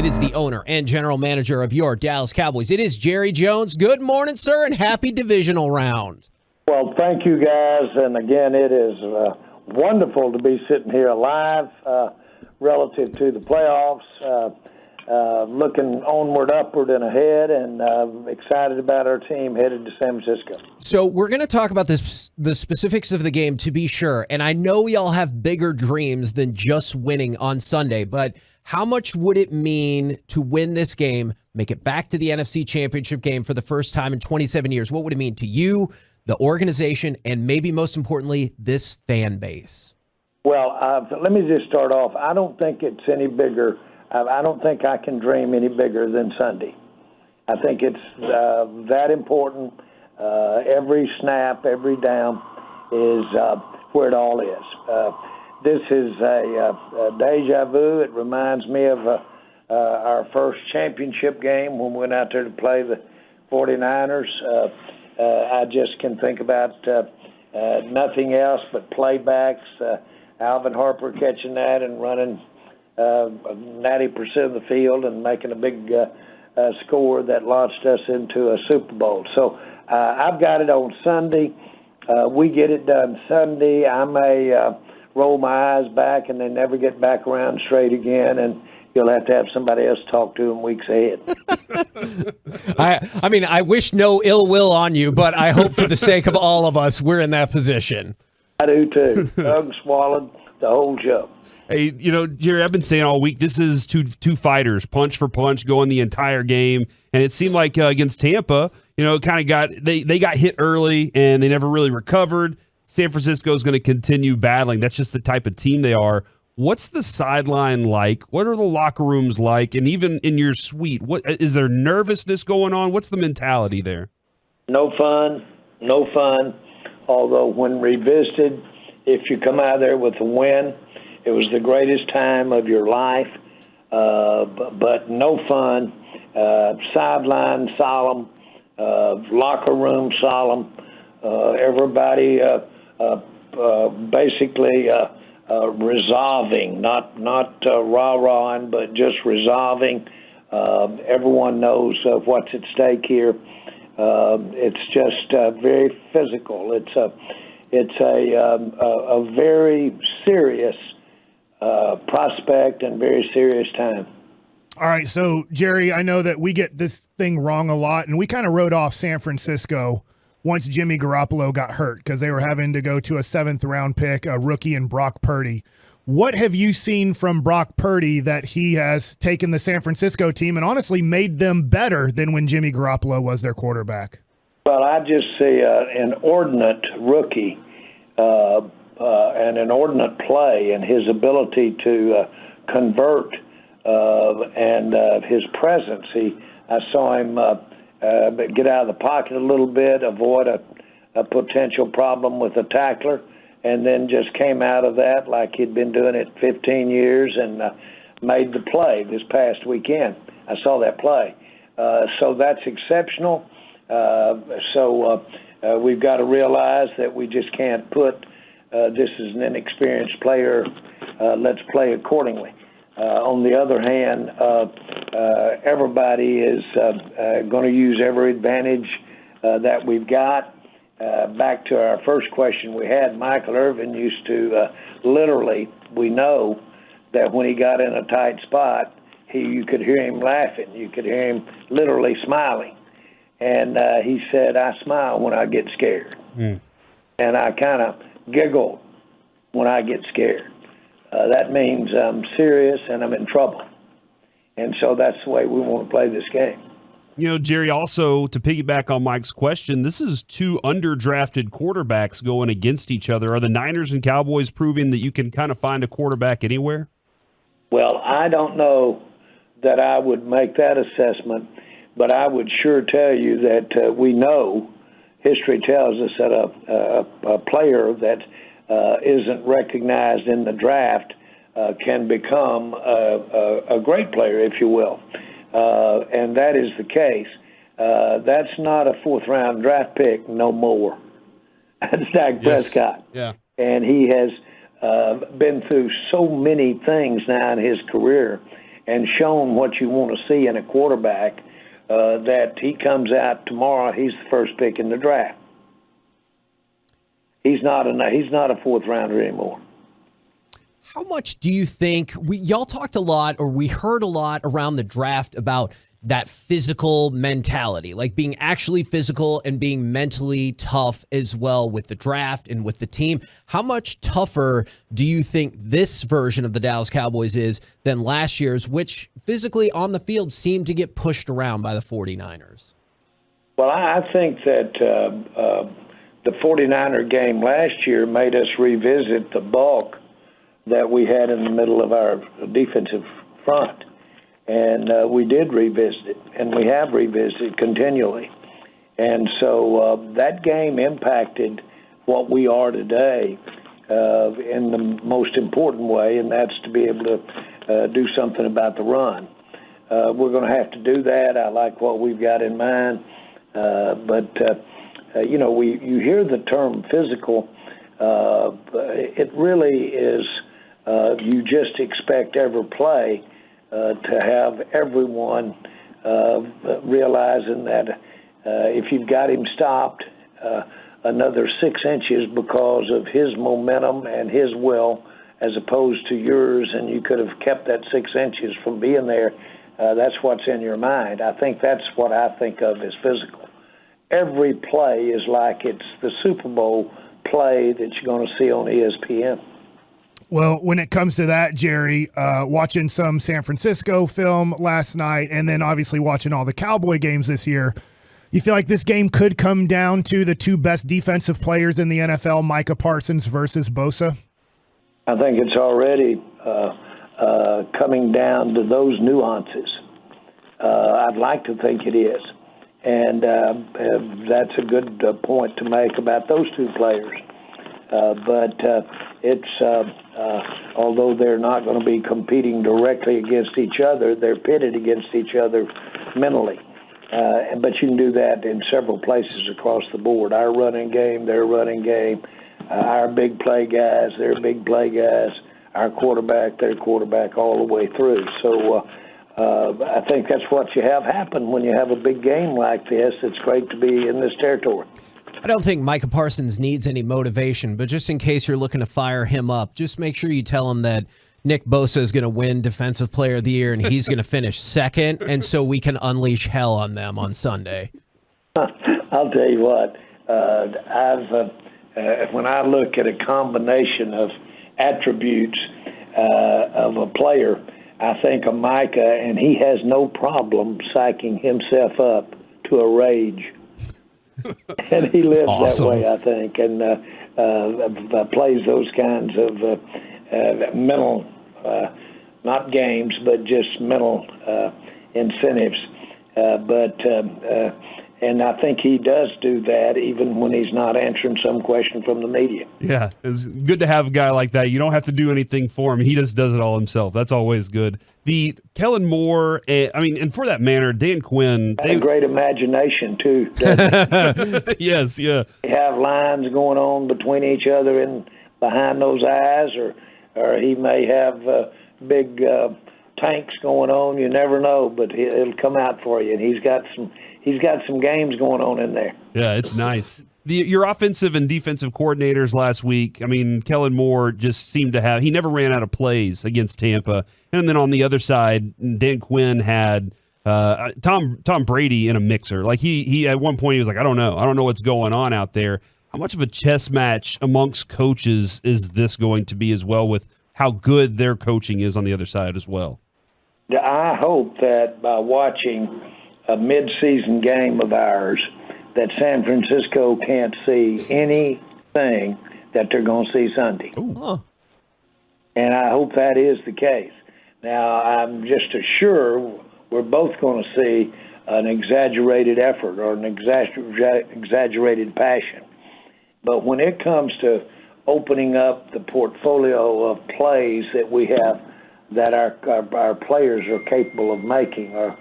It is the owner and general manager of your Dallas Cowboys. It is Jerry Jones. Good morning, sir, and happy divisional round. Well, thank you, guys. And again, it is wonderful to be sitting here live relative to the playoffs, looking onward, upward, and ahead, and excited about our team headed to San Francisco. So we're going to talk about the specifics of the game, to be sure. And I know y'all have bigger dreams than just winning on Sunday, but how much would it mean to win this game, make it back to the NFC Championship game for the first time in 27 years? What would it mean to you, the organization, and maybe most importantly, this fan base? Well, let me just start off. I don't think it's any bigger. I don't think I can dream any bigger than Sunday. I think it's that important. Every snap, every down is where it all is. This is a deja vu. It reminds me of our first championship game when we went out there to play the 49ers. I just can think about nothing else but playbacks. Alvin Harper catching that and running 90% of the field and making a big score that launched us into a Super Bowl. So I've got it on Sunday. We get it done Sunday. I may roll my eyes back and then never get back around straight again, and you'll have to have somebody else talk to in weeks ahead. I mean, I wish no ill will on you, but I hope for the sake of all of us, we're in that position. I do too. Doug swallowed the whole show. Hey, Jerry, I've been saying all week, this is two fighters, punch for punch, going the entire game. And it seemed like against Tampa, kind of they got hit early and they never really recovered. San Francisco is going to continue battling. That's just the type of team they are. What's the sideline like? What are the locker rooms like? And even in your suite, what is there nervousness going on? What's the mentality there? No fun. Although when revisited, if you come out of there with a win, it was the greatest time of your life. But no fun. Sideline solemn. Locker room solemn. Everybody basically resolving, not rah-rahing, but just resolving. Everyone knows what's at stake here. It's just very physical. It's a very serious prospect and very serious time. All right, so Jerry, I know that we get this thing wrong a lot, and we kind of wrote off San Francisco once Jimmy Garoppolo got hurt because they were having to go to a 7th-round pick, a rookie in Brock Purdy. What have you seen from Brock Purdy that he has taken the San Francisco team and honestly made them better than when Jimmy Garoppolo was their quarterback? Well, I just see an inordinate rookie and an inordinate play and his ability to convert and his presence. I saw him get out of the pocket a little bit, avoid a potential problem with a tackler, and then just came out of that like he'd been doing it 15 years and made the play this past weekend. I saw that play. So that's exceptional. So we've got to realize that we just can't put this is an inexperienced player, let's play accordingly. On the other hand, everybody is going to use every advantage that we've got. Back to our first question we had, Michael Irvin used to literally, we know that when he got in a tight spot, you could hear him laughing. You could hear him literally smiling. And he said, I smile when I get scared. And I kind of giggle when I get scared. That means I'm serious and I'm in trouble. And so that's the way we want to play this game. Jerry, also to piggyback on Mike's question, this is two underdrafted quarterbacks going against each other. Are the Niners and Cowboys proving that you can kind of find a quarterback anywhere? Well, I don't know that I would make that assessment, but I would sure tell you that we know, history tells us that a player that isn't recognized in the draft can become a great player, if you will. And that is the case. That's not a 4th-round draft pick no more. That's Dak Prescott. Yeah. And he has been through so many things now in his career and shown what you want to see in a quarterback, that he comes out tomorrow, he's the first pick in the draft. He's not a fourth rounder anymore. How much do you think y'all talked a lot, or we heard a lot around the draft about that physical mentality, like being actually physical and being mentally tough as well with the draft and with the team? How much tougher do you think this version of the Dallas Cowboys is than last year's, which physically on the field seemed to get pushed around by the 49ers? Well, I think that the 49er game last year made us revisit the bulk that we had in the middle of our defensive front. And we did revisit it, and we have revisited continually. And so that game impacted what we are today in the most important way, and that's to be able to do something about the run. We're going to have to do that. I like what we've got in mind. But you hear the term physical. It really is, you just expect every play to have everyone realizing that if you've got him stopped another 6 inches because of his momentum and his will as opposed to yours, and you could have kept that 6 inches from being there, that's what's in your mind. I think that's what I think of as physical. Every play is like it's the Super Bowl play that you're going to see on ESPN. Well, when it comes to that, Jerry, watching some San Francisco film last night and then obviously watching all the Cowboy games this year, you feel like this game could come down to the two best defensive players in the NFL, Micah Parsons versus Bosa? I think it's already coming down to those nuances. I'd like to think it is. And that's a good point to make about those two players. But it's although they're not going to be competing directly against each other, they're pitted against each other mentally. But you can do that in several places across the board. Our running game, their running game, our big play guys, their big play guys, our quarterback, their quarterback, all the way through. So I think that's what you have happen when you have a big game like this. It's great to be in this territory. I don't think Micah Parsons needs any motivation, but just in case you're looking to fire him up, just make sure you tell him that Nick Bosa is going to win Defensive Player of the Year and he's going to finish second, and so we can unleash hell on them on Sunday. I'll tell you what, when I look at a combination of attributes of a player, I think of Micah, and he has no problem psyching himself up to a rage. And he lives awesome. that way, I think, and plays those kinds of mental, not games, but just mental incentives. And I think he does do that even when he's not answering some question from the media. Yeah, it's good to have a guy like that. You don't have to do anything for him. He just does it all himself. That's always good. The Kellen Moore, and for that matter, Dan Quinn. They have a great imagination, too. Yes, yeah. They have lines going on between each other and behind those eyes, or he may have big tanks going on. You never know, but it'll come out for you. And he's got some games going on in there. Yeah, it's nice. Your offensive and defensive coordinators last week, I mean, Kellen Moore just seemed to he never ran out of plays against Tampa. And then on the other side, Dan Quinn had Tom Brady in a mixer. Like he at one point he was like, I don't know what's going on out there. How much of a chess match amongst coaches is this going to be as well, with how good their coaching is on the other side as well? I hope that by watching a mid-season game of ours, that San Francisco can't see anything that they're going to see Sunday. Ooh. And I hope that is the case. Now, I'm just sure we're both going to see an exaggerated effort or an exaggerated passion. But when it comes to opening up the portfolio of plays that we have that our players are capable of making or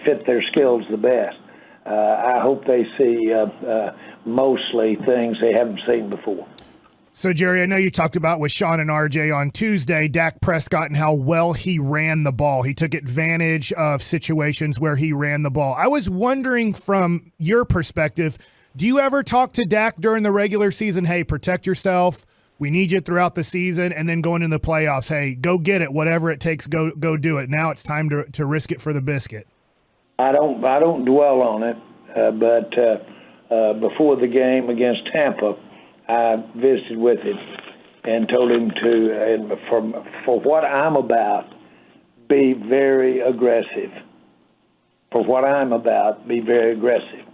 fit their skills the best, I hope they see mostly things they haven't seen before. So, Jerry, I know you talked about with Sean and RJ on Tuesday, Dak Prescott and how well he ran the ball. He took advantage of situations where he ran the ball. I was wondering from your perspective, do you ever talk to Dak during the regular season, hey, protect yourself, we need you throughout the season, and then going into the playoffs, hey, go get it, whatever it takes, go do it. Now it's time to risk it for the biscuit. I don't dwell on it, but before the game against Tampa, I visited with him and told him to, and for what I'm about, be very aggressive. For what I'm about, be very aggressive.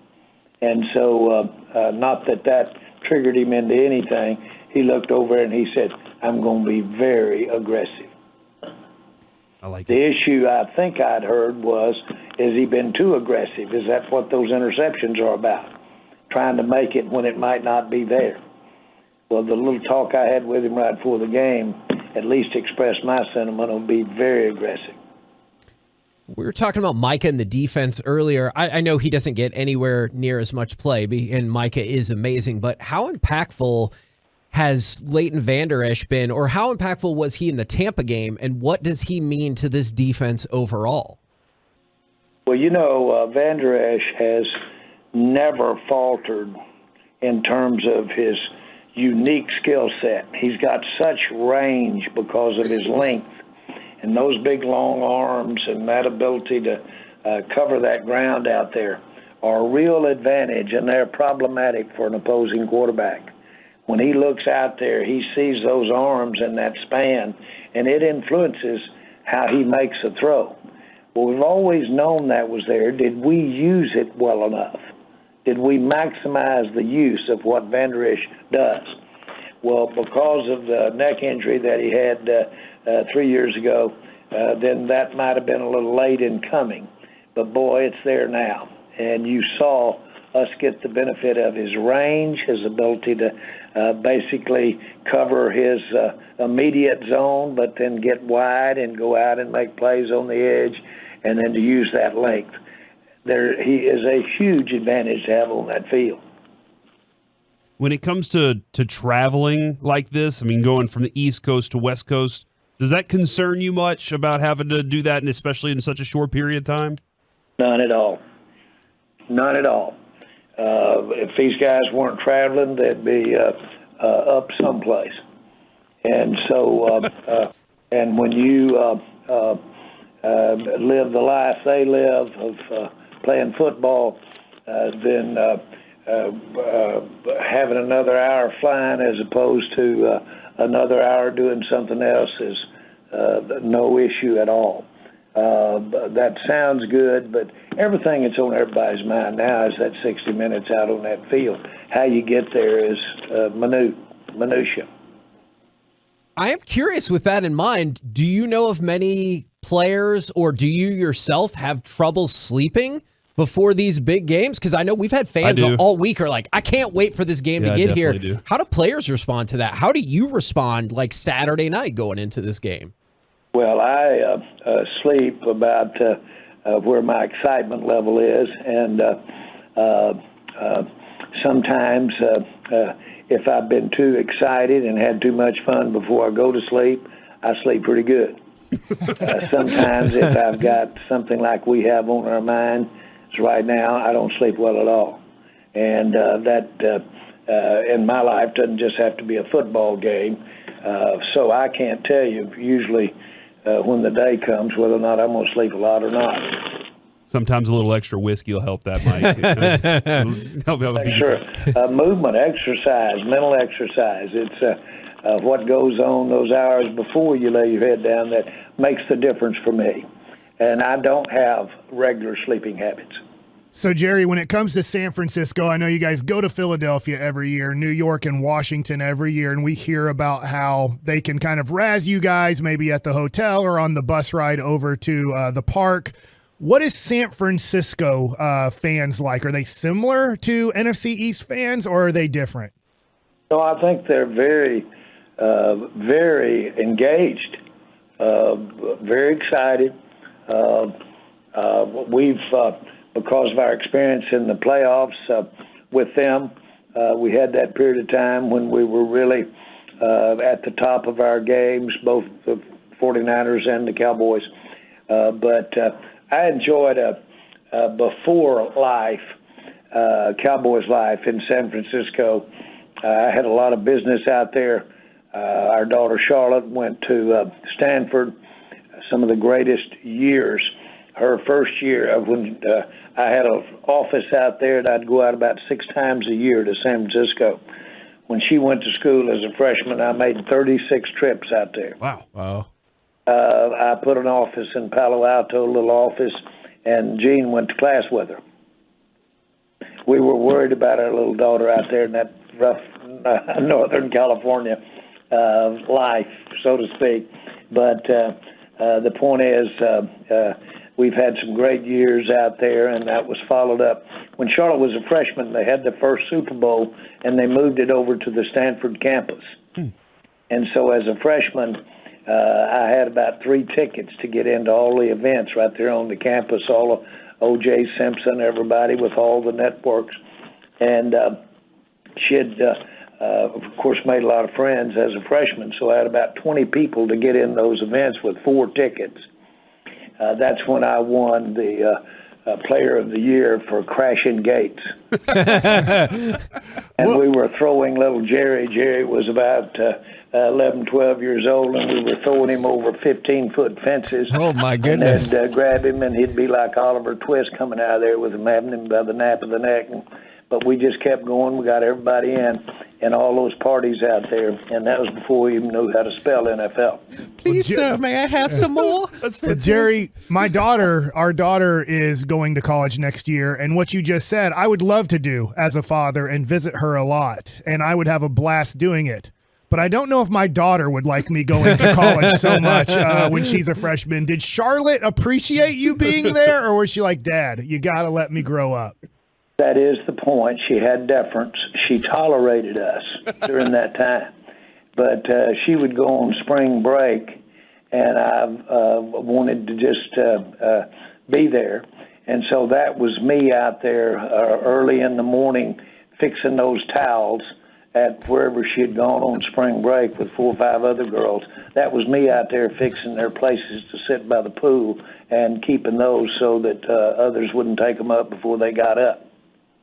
And so, not that triggered him into anything. He looked over and he said, I'm going to be very aggressive. I like the that. issue I think I'd heard was, has he been too aggressive? Is that what those interceptions are about? Trying to make it when it might not be there. Well, the little talk I had with him right before the game at least expressed my sentiment on be very aggressive. We were talking about Micah and the defense earlier. I know he doesn't get anywhere near as much play, and Micah is amazing, but how impactful has Leighton Vander Esch been, or how impactful was he in the Tampa game, and what does he mean to this defense overall? Well, Vander Esch has never faltered in terms of his unique skill set. He's got such range because of his length and those big long arms, and that ability to cover that ground out there are a real advantage, and they're problematic for an opposing quarterback. When he looks out there, he sees those arms and that span, and it influences how he makes a throw. Well, we've always known that was there. Did we use it well enough? Did we maximize the use of what Vander Esch does? Well, because of the neck injury that he had 3 years ago, then that might have been a little late in coming. But, boy, it's there now. And you saw us get the benefit of his range, his ability to basically cover his immediate zone, but then get wide and go out and make plays on the edge, and then to use that length. He is a huge advantage to have on that field. When it comes to traveling like this, I mean, going from the East Coast to West Coast, does that concern you much about having to do that, and especially in such a short period of time? None at all. None at all. If these guys weren't traveling, they'd be up someplace. And so, and when you live the life they live of playing football, then having another hour flying as opposed to another hour doing something else is no issue at all. That sounds good, but everything that's on everybody's mind now is that 60 minutes out on that field. How you get there is minutia. I am curious with that in mind. Do you know of many players, or do you yourself have trouble sleeping before these big games? Because I know we've had fans all week are like, I can't wait for this game to get here. Do. How do players respond to that? How do you respond like Saturday night going into this game? Well, I sleep about where my excitement level is, and sometimes if I've been too excited and had too much fun before I go to sleep, I sleep pretty good. Sometimes if I've got something like we have on our minds right now, I don't sleep well at all. And that in my life doesn't just have to be a football game. So I can't tell you usually when the day comes whether or not I'm going to sleep a lot or not. Sometimes a little extra whiskey will help that, Mike. Sure. Movement, exercise, mental exercise. It's what goes on those hours before you lay your head down that makes the difference for me. And I don't have regular sleeping habits. So, Jerry, when it comes to San Francisco, I know you guys go to Philadelphia every year, New York and Washington every year, and we hear about how they can kind of razz you guys maybe at the hotel or on the bus ride over to the park. What is San Francisco fans like? Are they similar to NFC East fans, or are they different? No, I think they're very, very engaged, very excited. We've because of our experience in the playoffs with them, We had that period of time when we were really at the top of our games, both the 49ers and the Cowboys. But I enjoyed a before life, Cowboys life in San Francisco. I had a lot of business out there. Our daughter Charlotte went to Stanford, some of the greatest years. Her first year, when I had an office out there, and I'd go out about 6 times a year to San Francisco. When she went to school as a freshman, I made 36 trips out there. Wow. I put an office in Palo Alto, a little office, and Jean went to class with her. We were worried about our little daughter out there in that rough Northern California life, so to speak. But the point is, we've had some great years out there, and that was followed up. When Charlotte was a freshman, they had the first Super Bowl, and they moved it over to the Stanford campus. And so as a freshman, I had about 3 tickets to get into all the events right there on the campus, all of O.J. Simpson, everybody with all the networks. And she had, of course, made a lot of friends as a freshman, so I had about 20 people to get in those events with 4 tickets. That's when I won the Player of the Year for crashing gates. And we were throwing little Jerry. Jerry was about 11, 12 years old, and we were throwing him over 15-foot fences. Oh, my goodness. And grab him, and he'd be like Oliver Twist coming out of there with him having him by the nape of the neck. But we just kept going. We got everybody in all those parties out there, and that was before we even knew how to spell NFL. Please, sir, may I have some more? But Jerry, our daughter is going to college next year, and what you just said, I would love to do as a father and visit her a lot, and I would have a blast doing it. But I don't know if my daughter would like me going to college so much when she's a freshman. Did Charlotte appreciate you being there, or was she like, Dad, you got to let me grow up? That is the point. She had deference. She tolerated us during that time. But she would go on spring break, and I wanted to just be there. And so that was me out there early in the morning fixing those towels at wherever she had gone on spring break with 4 or 5 other girls. That was me out there fixing their places to sit by the pool and keeping those so that others wouldn't take them up before they got up.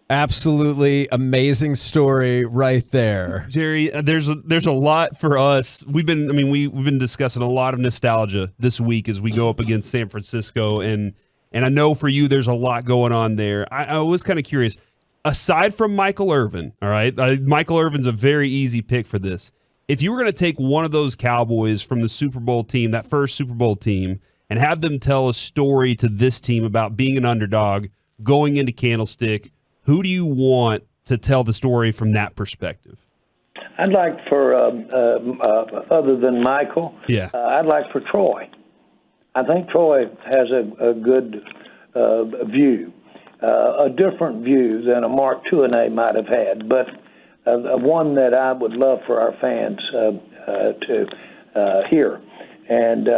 Absolutely amazing story right there. Jerry, there's a lot for us. We've been discussing a lot of nostalgia this week as we go up against San Francisco, and I know for you there's a lot going on there. I was kind of curious. Aside from Michael Irvin, all right, Michael Irvin's a very easy pick for this. If you were going to take one of those Cowboys from the Super Bowl team, that first Super Bowl team, and have them tell a story to this team about being an underdog, going into Candlestick, who do you want to tell the story from that perspective? I'd like for, other than Michael, I'd like for Troy. I think Troy has a good view, a different view than a Mark Tuinei might have had, but one that I would love for our fans to hear. And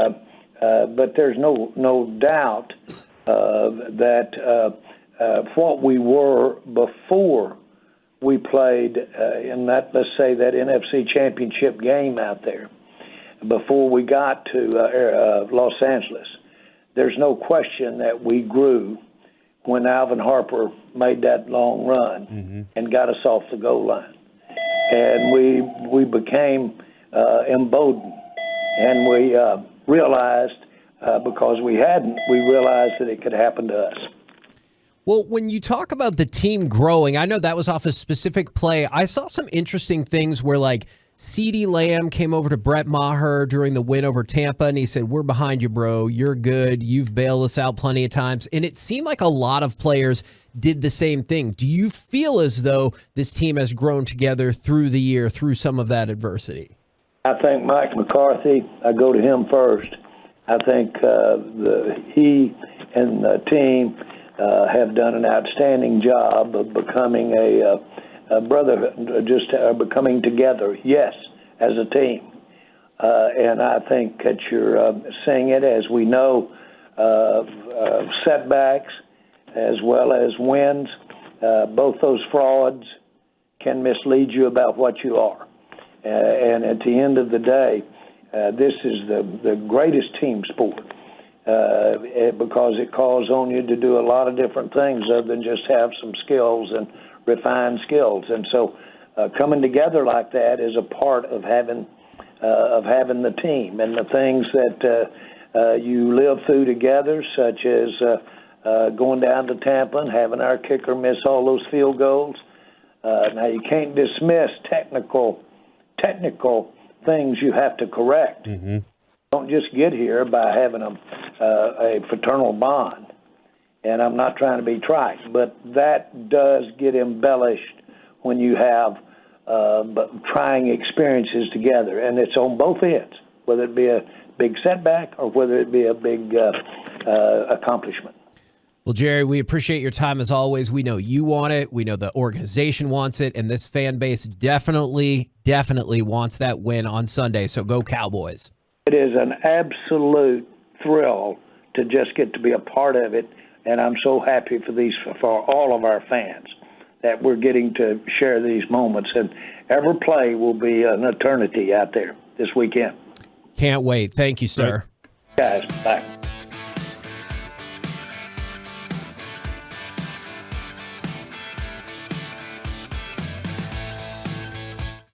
but there's no doubt that what we were before we played in that, let's say, that NFC Championship game out there, before we got to Los Angeles, there's no question that we grew when Alvin Harper made that long run and got us off the goal line. And we became emboldened, and we realized, because we realized that it could happen to us. Well, when you talk about the team growing, I know that was off a specific play. I saw some interesting things where, like, CeeDee Lamb came over to Brett Maher during the win over Tampa, and he said, "We're behind you, bro. You're good. You've bailed us out plenty of times." And it seemed like a lot of players did the same thing. Do you feel as though this team has grown together through the year, through some of that adversity? I think Mike McCarthy, I go to him first. I think he and the team have done an outstanding job of becoming a brotherhood, just becoming together, yes, as a team. And I think that you're seeing it, as we know, setbacks as well as wins. Both those frauds can mislead you about what you are. And at the end of the day, this is the greatest team sport because it calls on you to do a lot of different things other than just have some skills and refined skills. And so coming together like that is a part of having the team, and the things that you live through together, such as going down to Tampa and having our kicker miss all those field goals. Now, you can't dismiss technical things you have to correct. Mm-hmm. Don't just get here by having a fraternal bond. And I'm not trying to be trite, but that does get embellished when you have trying experiences together. And it's on both ends, whether it be a big setback or whether it be a big accomplishment. Well, Jerry, we appreciate your time as always. We know you want it. We know the organization wants it. And this fan base definitely wants that win on Sunday. So go Cowboys. It is an absolute thrill to just get to be a part of it. And I'm so happy for all of our fans that we're getting to share these moments. And every play will be an eternity out there this weekend. Can't wait. Thank you, sir. Guys, bye.